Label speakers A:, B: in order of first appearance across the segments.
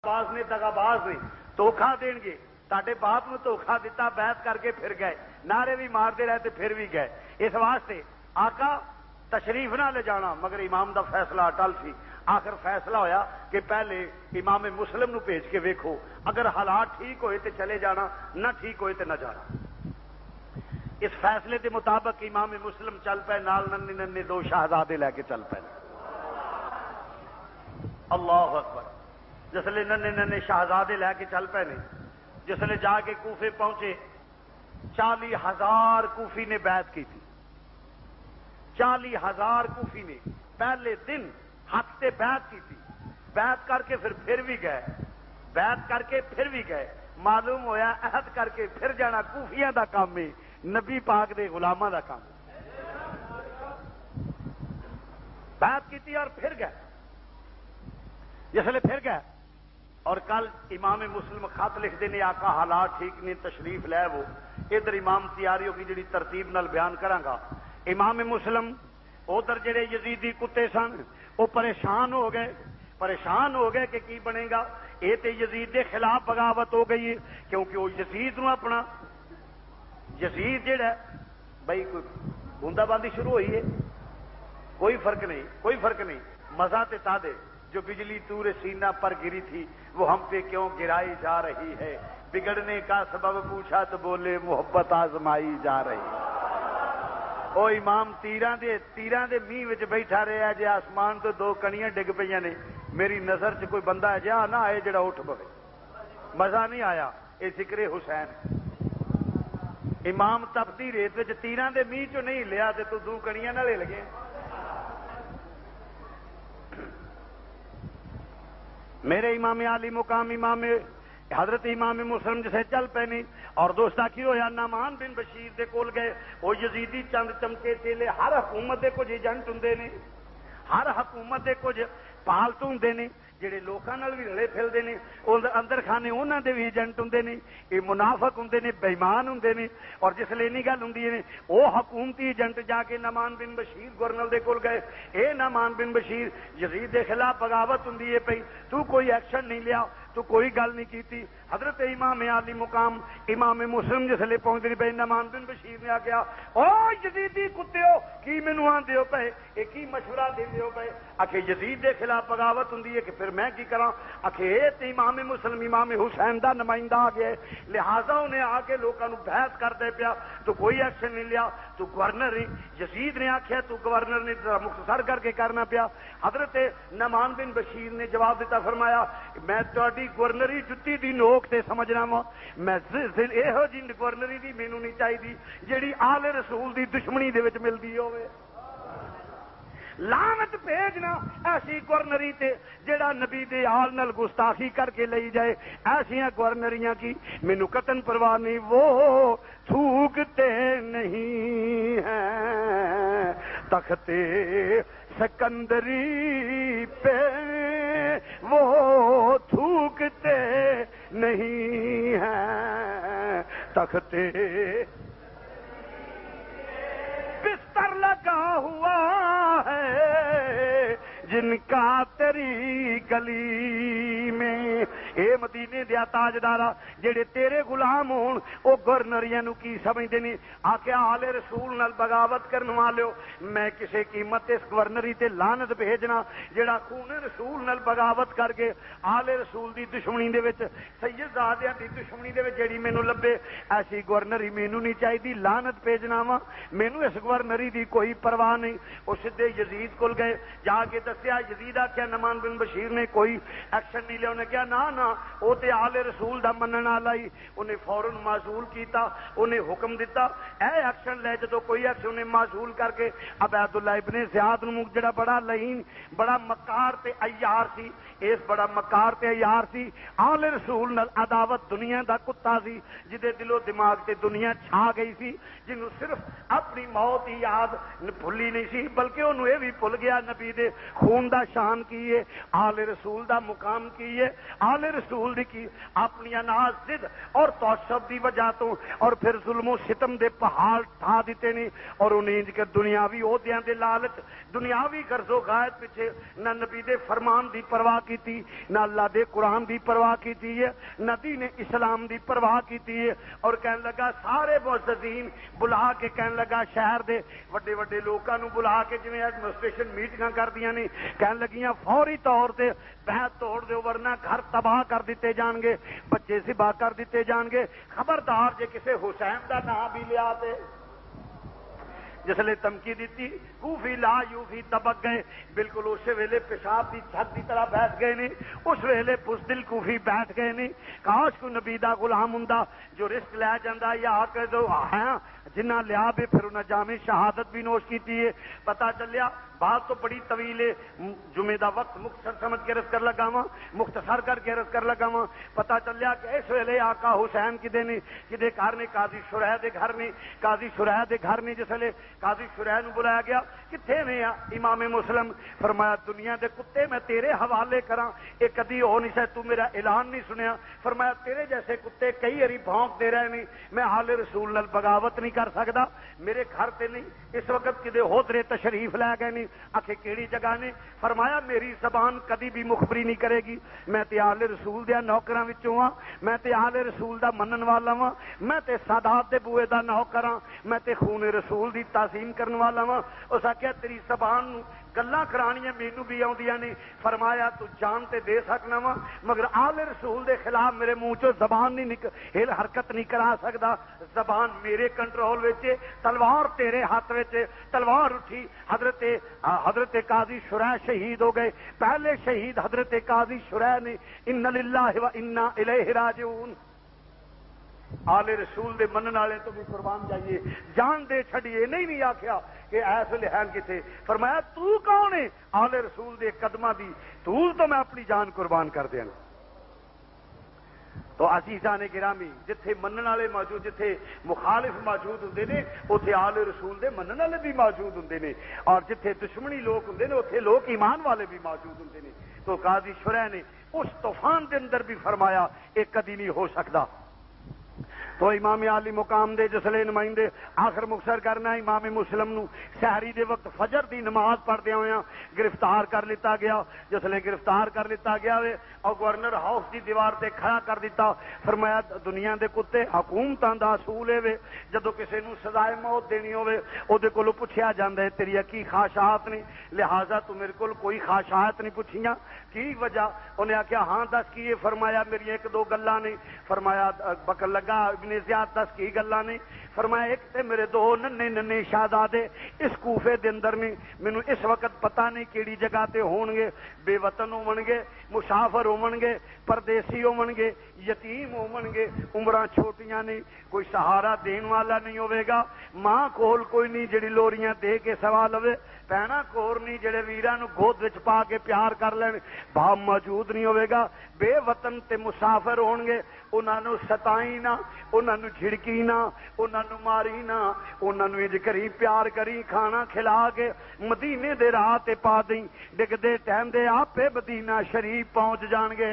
A: باز نے دغاباز نے دھوکھا دیں گے. تاڈے باپ نو دھوکھا دیتا, بیعت کر کے پھر گئے, نعرے بھی مارتے رہے پھر بھی گئے. اس واسطے آقا تشریف نہ لے جانا, مگر امام دا فیصلہ اٹل سی. آخر فیصلہ ہویا کہ پہلے امام مسلم نو بھیج کے ویکھو, اگر حالات ٹھیک ہوئے تو چلے جانا, نہ ٹھیک ہوئے تو نہ جانا. اس فیصلے کے مطابق امام مسلم چل پے, نال ننے ننے دو شہزادے لے کے چل پے. اللہ اکبر. جسلے ننے ننے شہزادے لے کے چل پے نے, جسلے جا کے کوفے پہنچے, 40,000 کوفی نے بیعت کی تھی. 40,000 کوفی نے پہلے دن ہاتھ سے بیعت کی تھی. بیعت کر کے پھر بھی گئے, بیعت کر کے پھر بھی گئے. معلوم ہویا عہد کر کے پھر جانا کوفیاں دا کام ہے, نبی پاک دے غلاماں دا کام. بیعت کی تھی اور پھر گئے. جسلے پھر گئے اور کل امام مسلم خط لکھ دینے, آقا حالات ٹھیک نہیں, تشریف لے. وہ ادھر امام تیاری ہوگی جڑی ترتیب نال بیان کراں گا. امام مسلم ادھر جڑے یزیدی کتے سن وہ پریشان ہو گئے, پریشان ہو گئے کہ کی بنے گا. یہ تے یزید کے خلاف بغاوت ہو گئی ہے, کیونکہ وہ یزید نو اپنا یزید جڑا بھائی کوئی بوندا باندی شروع ہوئی ہے, کوئی فرق نہیں, کوئی فرق نہیں. مزہ تے تا دے جو بجلی تور سینہ پر گری تھی وہ ہم پہ کیوں گرائی جا رہی ہے. بگڑنے کا سبب پوچھا تو بولے محبت آزمائی جا رہی ہے. او امام تیراں دے میہ وچ بیٹھا رہا ہے, جے آسمان تو 2 کنیاں ڈگ پئیاں نے, میری نظر چ کوئی بندہ جہا نہ آئے جڑا اٹھ پوے. مزہ نہیں آیا. اے ذکر حسین. امام تپتی ریت وچ تیراں دے میہ چوں نہیں لیا تے تو 2 کنیاں نال لگے. میرے امام علی مقام امام حضرت امام مسلم جسے چل پے نہیں. اور دوستا کی ہویا, نعمان بن بشیر دے کول گئے. وہ یزیدی چند چمکے چیلے, ہر حکومت دے کچھ ایجنٹ ہوندے نے, ہر حکومت دے کچھ پالتو ہوندے نے جڑے لوکاں نال بھی رلے پھلدے نے. اندر خانے انہاں دے بھی ایجنٹ ہوندے نے, یہ منافق ہوندے نے, بے ایمان ہوندے نے. اور جس لے نہیں گل ہوندی ہے وہ حکومتی ایجنٹ جا کے نعمان بن بشیر گورنر دے کول گئے. اے نعمان بن بشیر, یزید دے خلاف بغاوت ہوندی ہے پئی, تو کوئی ایکشن نہیں لیا, تو کوئی گل نہیں کیتی. حضرت امام علی مقام امام مسلم جس لے پہنچ رہی پے, نعمان بن بشیر نے آخیا, او یزیدی کتےو کی مینوں آندے ہو پے, یہ کی مشورہ دیندے ہو پے. آخے یزید دے خلاف بغاوت ہوندی ہے کہ پھر میں کی کراں. آخے اے تے امام مسلم امام حسین دا نمائندہ آ گیا, لہذا انہیں آ کے لوکاں نوں بحث کر دے پیا, تو کوئی ایکشن نہیں لیا. تو گورنر یزید نے آخیا, تو گورنر نے مختصر کر کے کرنا پیا. حضرت نعمان بن بشیر نے جواب دیتا, فرمایا میں تہاڈی گورنری جتی دی نوک تے سمجھنا وا, میں یہو جی گورنری دی مینوں نہیں چاہیے جیڑی آل رسول دی دشمنی دے وچ ملدی ہوے. لعنت بھیجنا ایسی گورنری تے جڑا نبی دے آل نال گستاخی کر کے لئی جائے. ایسیاں گورنریاں کی مینوں قطن پرواہ نہیں. وہ تھوکتے نہیں ہیں تختے سکندری پہ, وہ تھوکتے نہیں ہیں تختے. بستر لگا ہوا ہے جن کا تیری گلی میں. اے مدینے دیا تاجدارا, جڑے تیرے غلام ہون او گورنریاں نو کی سمجھدے نے. آکھیا آل رسول نال بغاوت کرن والےو, میں کسے قیمت اس گورنری تے لعنت بھیجنا جڑا خون رسول نال بغاوت کر کے آل رسول دی دشمنی دے وچ, سیدزادیاں دی دشمنی دے وچ جڑی مینوں لبے, ایسی گورنری مینوں نہیں چاہیے. لعنت بھیجنا وا, مینوں اس گورنری دی کوئی پرواہ نہیں. او سدھے یزید کول گئے, جا کے دسیا. یزید آخیا نعمان بن بشیر نے کوئی ایکشن نہیں لیا. انہیں کہا نا نا, وہ تے آل رسول دا منن والا ہی. انہیں فوراً معزول کیتا, انہیں حکم دیتا اے ایکشن لے. جدو کوئی ایکشن انہیں معزول کر کے عبید اللہ ابن زیاد نو, جڑا بڑا لعین بڑا مکار تے عیار سی, اس بڑا مکار تے عیار سی, آل رسول نال عداوت دنیا دا کتا سی, جدے دل و دماغ تے دنیا چھا گئی سی, جنوں صرف اپنی موت ہی یاد بھلی نہیں سی, بلکہ انہوں یہ بھی بھول گیا نبی دے خون دا شان کی ہے, آل رسول دا مقام کی ہے, آل رسول رسول دی کی اپنی اناز ضد اور تعصب دی وجہ تو اور پھر ظلم و ستم دے پہاڑ ٹھا دیتے نے اور انہیں کہ دنیاوی عہدیاں دے لالچ دنیاوی غرض و غایت پیچھے نہ نبی دے فرمان دی پرواہ کیتی نہ اللہ دے قرآن دی پرواہ کیتی ہے نہ دین اسلام دی پرواہ کیتی ہے اور کہنے لگا سارے معززین بلا کے کہنے لگا شہر دے وڈے وڈے لوکاں نو بلا کے جویں ایڈمنسٹریشن میٹنگاں کردیاں نے کہنے لگیاں فوری طور تے بیعت توڑ دیو ورنہ گھر تباہ کر دیتے جان گے بچے ذبح کر دیتے جان گے خبردار جے کسے حسین دا نام بھی لیا تے جس لئے تمکی دیتی کوفی لا یوفی تبک گئے بالکل اس ویلے پیشاب دی چھت دی طرح بیٹھ گئے نہیں اس ویلے بزدل کوفی بیٹھ گئے نہیں کاش کو نبی دا غلام ہوندا جو رزق لے جاندا یا کہ جو ہے جنہ لیا بھی پھر انہیں جامع شہادت بھی نوش کی ہے پتا چلیا بات تو بڑی طویل ہے جمعے دا وقت مختصر سمجھ کے رس کر لگا مختصر کر کے رس کر لگا پتا چلیا کہ اس ویلے آقا حسین کدے نے کدے گھر نے قاضی شریح دے گھر نے قاضی شریح دے گھر نے جس ویلے قاضی شریح نو بلایا گیا کتنے نے امام مسلم فرمایا دنیا دے کتے میں تیرے حوالے کراں یہ کدی ہو نہیں سکتا تو میرا اعلان نہیں سنیا فرمایا تیرے جیسے کتے کئی ہری بھونک دے رہے نہیں میں حال رسول نال بغاوت نہیں کر سکتا میرے گھر تے نہیں اس وقت کدے ہوترے تشریف لے گئے نہیں آخے کیڑی جگہ نے فرمایا میری زبان کدی بھی مخبری نہیں کرے گی میں تے آل رسول دے نوکراں وچوں ہاں میں تے آل رسول دا منن والا ہاں میں تے سادات دے بوئے دا نوکر ہاں میں تے خون رسول دی تعظیم کرن والا ہاں اس آخیا تیری زبان نو گلاں کرانیاں مینوں بھی آوندیاں نے فرمایا تو جان تے دے سکنا وا مگر آل رسول دے خلاف میرے منہ چوں زبان نہیں ہل حرکت نہیں کرا سکدا زبان میرے کنٹرول وچ تلوار تیرے ہاتھ وچ تلوار اٹھی حضرت قاضی شریح شہید ہو گئے پہلے شہید حضرت قاضی شریح نے ان للہ و انا الیہ راجعون آل رسول دے منن والے تو بھی قربان جائیے جان دے چھڑیے نہیں آخیا کہ ایس لہن کتے فرمایا تو کون ہے آل رسول دے قدمہ دی تو میں اپنی جان قربان کر دیا تو عزیزان گرامی جتھے منن والے موجود جتھے مخالف موجود ہوندے نے اوتھے آل رسول دے منن والے بھی موجود ہوندے نے اور جتھے دشمنی لوگ ہوندے نے اوتھے لوگ ایمان والے بھی موجود ہوندے نے تو قاضی شریح نے اس طوفان دے اندر بھی فرمایا یہ کدی نہیں ہو سکتا تو امام عالی مقام دے جسلے نمائندے آخر مختصر کرنا امام مسلم نو سحری دے وقت فجر دی نماز پڑھدے ہوئے گرفتار کر لیتا گیا جسلے گرفتار کر لیتا گیا وے اور گورنر ہاؤس دی دیوار تے کھڑا کر دیتا فرمایا دنیا دے کتے حکومتاں دا اصول ہے جدو کسے نو سزائے موت دینی ہوے او دے کولوں پوچھیا جاندا ہے تیری کی خواہشات نے لہذا تو میرے کول کوئی خواہشات نہیں پوچھیاں کی وجہ انہیں آخیا ہاں دس کی فرمایا میری ایک دو گلاں نے فرمایا بکر لگا ابن زیاد دس کی گلاں نے فرمایا ایک تے میرے دو ننے شہزادے اس کوفے دے اندر نے مینوں اس وقت پتہ نہیں کیڑی جگہ تے ہون گے بے وطن ہون گے مسافر ہون گے پردیسی ہون گے یتیم ہون گے عمراں چھوٹیاں نے کوئی سہارا دین والا نہیں ہوے گا ماں کول کوئی نہیں جڑی لوریاں دے کے سوا لوے پینا کور نہیں جڑے ویراں نو گود وچ پا کے پیار کر لین باپ موجود نہیں ہوے گا بے وطن تے مسافر ہون گے انہاں نو ستائی نہ انہاں نو جھڑکی نہ انہاں نو ماری نہ انہاں نو انج کری پیار کری کھانا کھلا کے مدینے دے راہ تے پا دیں ڈگدے ٹائم دے آپے مدینہ شریف پہنچ جان گے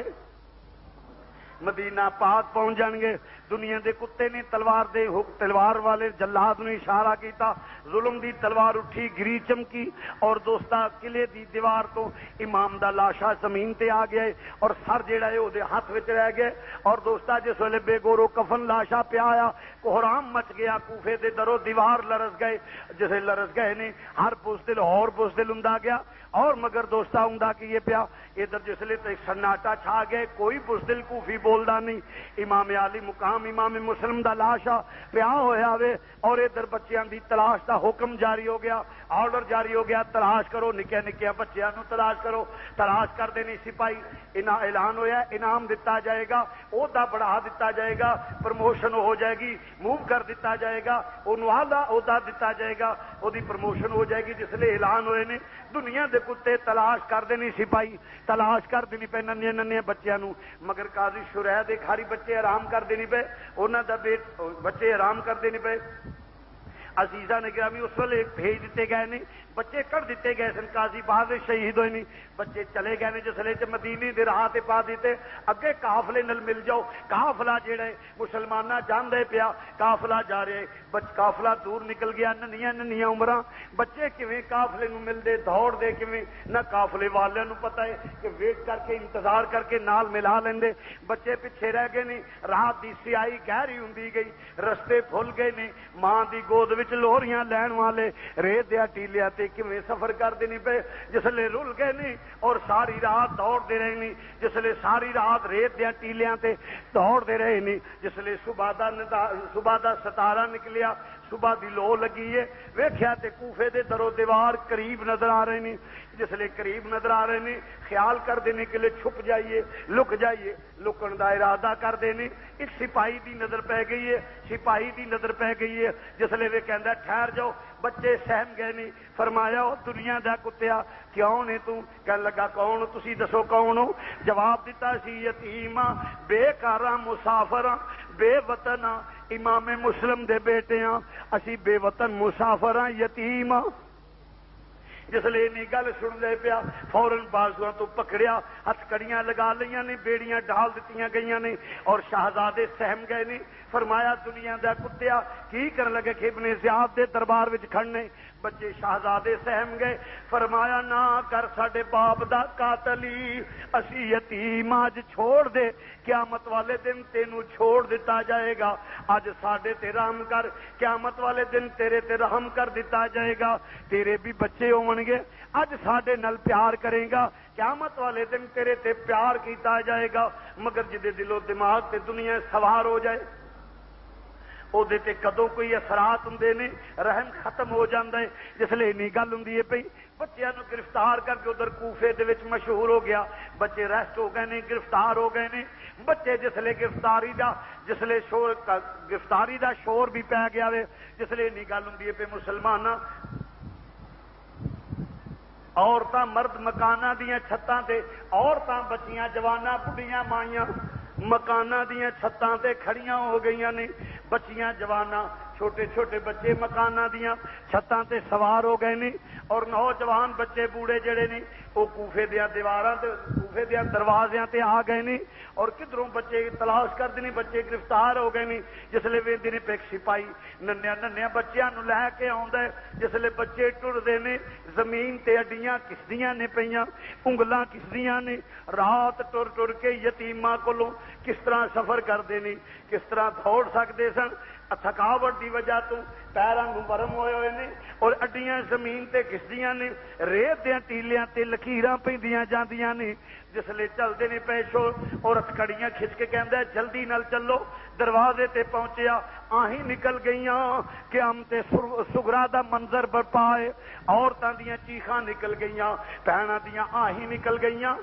A: مدینہ پاک پہنچ جان گے دنیا دے کتے نے تلوار والے جلاد نے اشارہ کیتا ظلم دی تلوار اٹھی گری چمکی اور دوستا قلعے دی دیوار تو امام دا لاشا زمین تے آ گیا اور سر جیڑا ہے او دے ہاتھ وچ رہ گیا اور دوستا جس ویلے بے گورو کفن لاشا پیا آیا کوہرام مچ گیا کوفے دے درو دیوار لرز گئے جسے لرز گئے نے ہر بزدل اور بزدل ہوندا گیا اور مگر دوستا ہوندا کہ یہ پیا ادھر جسلے تے سناٹا چھا گئے کوئی بزدل کوفی بولدا نہیں امام عالی مقام امام مسلم دا لاشا پیا ہویا وے اور ادھر بچیاں دی تلاش دا حکم جاری ہو گیا آرڈر جاری ہو گیا تلاش کرو نکے نکے بچیاں نو تلاش کرو تلاش کر دینی سپاہی اعلان ہویا انعام دتا جائے گا عہدہ بڑھا دتا جائے گا پروموشن ہو جائے گی موو کر دتا جائے گا انہوں اعلیٰ عہدہ دتا جائے گا وہ پروموشن ہو جائے گی جس لئے اعلان ہوئے نے دنیا دے کتے تلاش کر دینی سپاہی تلاش کر دینی پہ ننھے ننھے بچیاں نو مگر قاضی شریح دے گھر بچے آرام کر دینی پہ انہاں دا بچے آرام کر دینی پہ عزیزہ نے گرامی اس ویلے بھیج دیتے گئے نے بچے کر دیتے گئے سن قاضی باہر شہید ہوئے نہیں بچے چلے گئے نے جسلے مدینے دے راہ تے پا دیتے اگے قافلے نال مل جاؤ قافلہ جڑا ہے مسلمانہ جاندے پیا قافلہ جا رہے قافلہ دور نکل گیا ننیاں ننیاں عمراں بچے کیویں قافلے نو ملدے دوڑ دے کیویں نہ قافلے والے نو پتہ ہے کہ ویٹ کر کے انتظار کر کے نال ملا لیندے بچے پیچھے رہ گئے نے رات دی سیاہی گہری ہوندی گئی رستے بھول گئے نے ماں دی گود وچ لوہریاں لین والے ریت دیا ٹیلیاں تے کیویں سفر کردے نہیں پے جسلے رل گئے نہیں اور ساری رات دوڑتے رہے نہیں جسلے ساری رات ریت دیا ٹیلیاں تے دوڑتے رہے نہیں جسلے صبح دا ستارہ نکلیا صبح دی لو لگی ہے ویکھیا تے کوفے دے در و دیوار قریب نظر آ رہے نہیں جسلے قریب نظر آ رہے نہیں خیال کر دینے کے لیے چھپ جائیے لک جائیے لکن دا ارادہ کر دینے ایک سپاہی دی نظر پہ گئی ہے سپاہی دی نظر پہ گئی ہے جسلے وہ کہندا ٹھہر جاؤ بچے سہم گئے نہیں فرمایا او دنیا دا کتیا کیوں نے تو کہن لگا کون تسی دسو کون ہو جواب دیتا سی یتیماں بے کاراں مسافراں بے وطناں امام مسلم دے بیٹے ہاں اسی بے وطن مسافر ہاں یتیم ہاں جسلے نہیں گل سن لے پیا فوراً بازوਆਂ تو پکڑیا ہتھ کڑیاں لگا لیاں نے بیڑیاں ڈال دتیاں گئیاں نے اور شہزادے سہم گئے نے فرمایا دنیا دا کتیا کی کرن لگے کہ ابن زیاد دے دربار وچ کھڑنے بچے شہزادے سہم گئے فرمایا نہ کر ساڈے باپ دا قاتلی اسی یتیم اج چھوڑ دے قیامت والے دن تینوں چھوڑ دیتا جائے گا اج ساڈے تے رحم کر قیامت والے دن تیرے تے رحم کر دیتا جائے گا تیرے بھی بچے ہون گے اج ساڈے نال پیار کرے گا قیامت والے دن تیرے تے پیار کیتا جائے گا مگر جدے دل و دماغ تے دنیا سوار ہو جائے او دے تے کدوں کوئی اثرات ہوندے نے رحم ختم ہو جاندا ہے جسلے نہیں گل ہوندی ہے پئی بچیاں نو گرفتار کر کے ادھر کوفے دے وچ مشہور ہو گیا بچے ریسٹ ہو گئے نے گرفتار ہو گئے نے بچے جسلے گرفتاری دا شور بھی پی گیا وے جسلے نہیں گل ہوندی ہے پئی مسلماناں عورتاں مرد مکاناں دیاں چھتاں تے عورتاں بچیاں جواناں بڑھیاں مائیاں مکاناں دیاں چھتاں تے کھڑیاں ہو گئیاں نے بچیاں جواناں چھوٹے چھوٹے بچے مکاناں دیاں چھتاں تے سوار ہو گئے نے اور نوجوان بچے بوڑھے جڑے نے وہ کوفے دیاں دیواراں تے کوفے دیاں دروازیاں تے آ گئے نے اور کدھروں بچے تلاش کردے نے بچے گرفتار ہو گئے نے جسلے ویندے نے پیک سپاہی ننھیاں ننھیاں بچیاں نو لے کے آوندا ہے جسلے بچے ٹردے نے زمین تے اڈیاں کسدیاں نے پیاں انگلاں کسدیاں نے رات ٹر ٹر کے یتیماں کولوں کس طرح سفر کردے نے کس طرح دوڑ سکدے سن تھکاوٹ دی وجہ تو پیراں نوں ورم ہوئے ہوئے نے اور اڈیاں زمین تے کسدیاں نے ریت دیاں ٹیلیاں تے لکیراں پیندیاں جاندیاں نے جسلے چلدے نے پیشو اور کڑیاں کھچ کے کہندا جلدی نال چلو دروازے تے پہنچیا آہیں نکل گئیاں قیامت صغرا دا منظر برپا ہے عورتاں دیاں چیخاں نکل گئیاں بہناں دیاں آہیں نکل گئیاں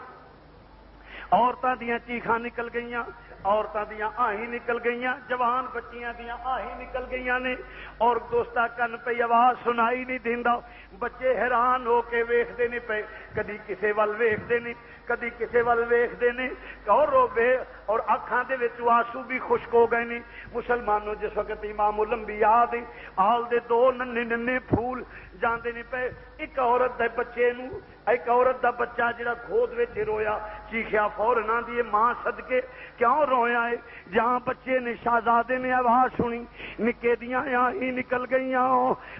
A: عورتاں دیاں چیخاں نکل گئیاں عورتاں دیاں آہیں نکل گئیاں جوان بچیاں دیاں آہیں نکل گئیاں نے اور دوستا کن پہ آواز سنائی نہیں دیندا بچے حیران ہو کے ویکھدے نے پے کدی کسے ول ویکھدے نے کدی کسے ول ویکھدے نے اور روے اور اکھاں دے وچ آنسو بھی خشک ہو گئے نے مسلمانوں جس وقت امام الانبیاء دے آل دے دو ننھے ننھے پھول جاندے نے پے ایک عورت دے بچے نو ایک عورت دا بچہ جڑا گود وچ رویا چیخیا فوراً آندی ماں صدقے کیوں رویا ہے جہاں بچے نے شہزادے نے آواز سنی نکے دیاں ہی نکل گئیاں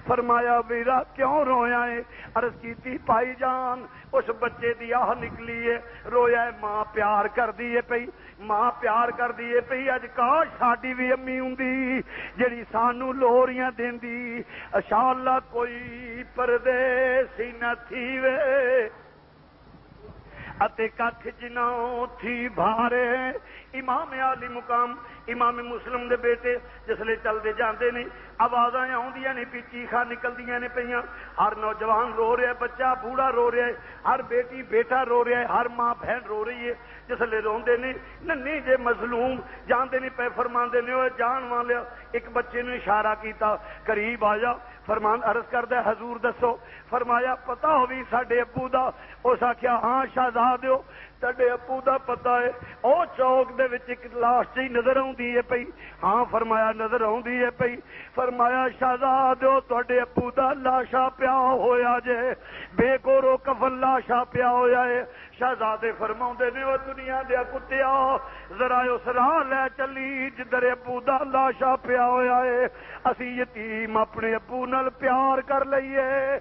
A: فرمایا ویرا کیوں رویا ہے عرض کیتی پائی جان اس بچے دی آہ نکلی ہے رویا ہے ماں پیار کر دیے پئی ماں پیار کر دیے پئی اج کاش ساڈی بھی امی ہوندی جڑی سانو لوریاں دیندی انشاءاللہ کوئی پردیسی نہ تھی وے اتے ککھ جنوں تھی بھارے امام عالی مقام امام مسلم دے بیٹے جسلے چلدے جاندے نے آوازاں آوندیاں نے پی چیخاں نکلدیاں نے پیاں ہر نوجوان رو رہا ہے بچہ بوڑھا رو رہا ہے ہر بیٹی بیٹا رو رہا ہے ہر ماں بہن رو رہی ہے جسلے روندے نے ننھی جے مظلوم جاندے نے پہ فرماندے نے اوے جان والیا ایک بچے نے اشارہ کیتا قریب آ جا فرمان عرض کردا حضور دسو فرمایا پتہ ہووی ساڈے ابو دا اس آکھیا ہاں شہزادیو ਤੁਹਾਡੇ ਅੱਬੂ ਦਾ ਪਤਾ ਹੈ ਉਹ ਚੌਕ ਦੇ ਵਿੱਚ ਇੱਕ ਲਾਸ਼ ਜਿਹੀ ਨਜ਼ਰ ਆਉਂਦੀ ਹੈ ਪਈ। ਹਾਂ ਫਰਮਾਇਆ ਨਜ਼ਰ ਆਉਂਦੀ ਹੈ ਪਈ। ਫਰਮਾਇਆ ਸ਼ਹਿਜ਼ਾਦਿਓ ਤੁਹਾਡੇ ਅੱਬੂ ਦਾ ਲਾਸ਼ਾ ਪਿਆ ਹੋਇਆ ਜੇ, ਬੇਗੋਰੋ ਕਫਨ ਲਾਸ਼ਾ ਪਿਆ ਹੋਇਆ ਹੈ। ਸ਼ਹਿਜ਼ਾਦੇ ਫਰਮਾਉਂਦੇ ਨੇ ਉਹ ਦੁਨੀਆ ਦੇ ਕੁੱਤਿਆ ਜ਼ਰਾ ਉਸ ਰਾਹ ਲੈ ਚੱਲੀ ਜਿੱਧਰ ਅੱਬੂ ਦਾ ਲਾਸ਼ਾ ਪਿਆ ਹੋਇਆ ਹੈ, ਅਸੀਂ ਯਤੀਮ ਆਪਣੇ ਅੱਬੂ ਨਾਲ ਪਿਆਰ ਕਰ ਲਈਏ।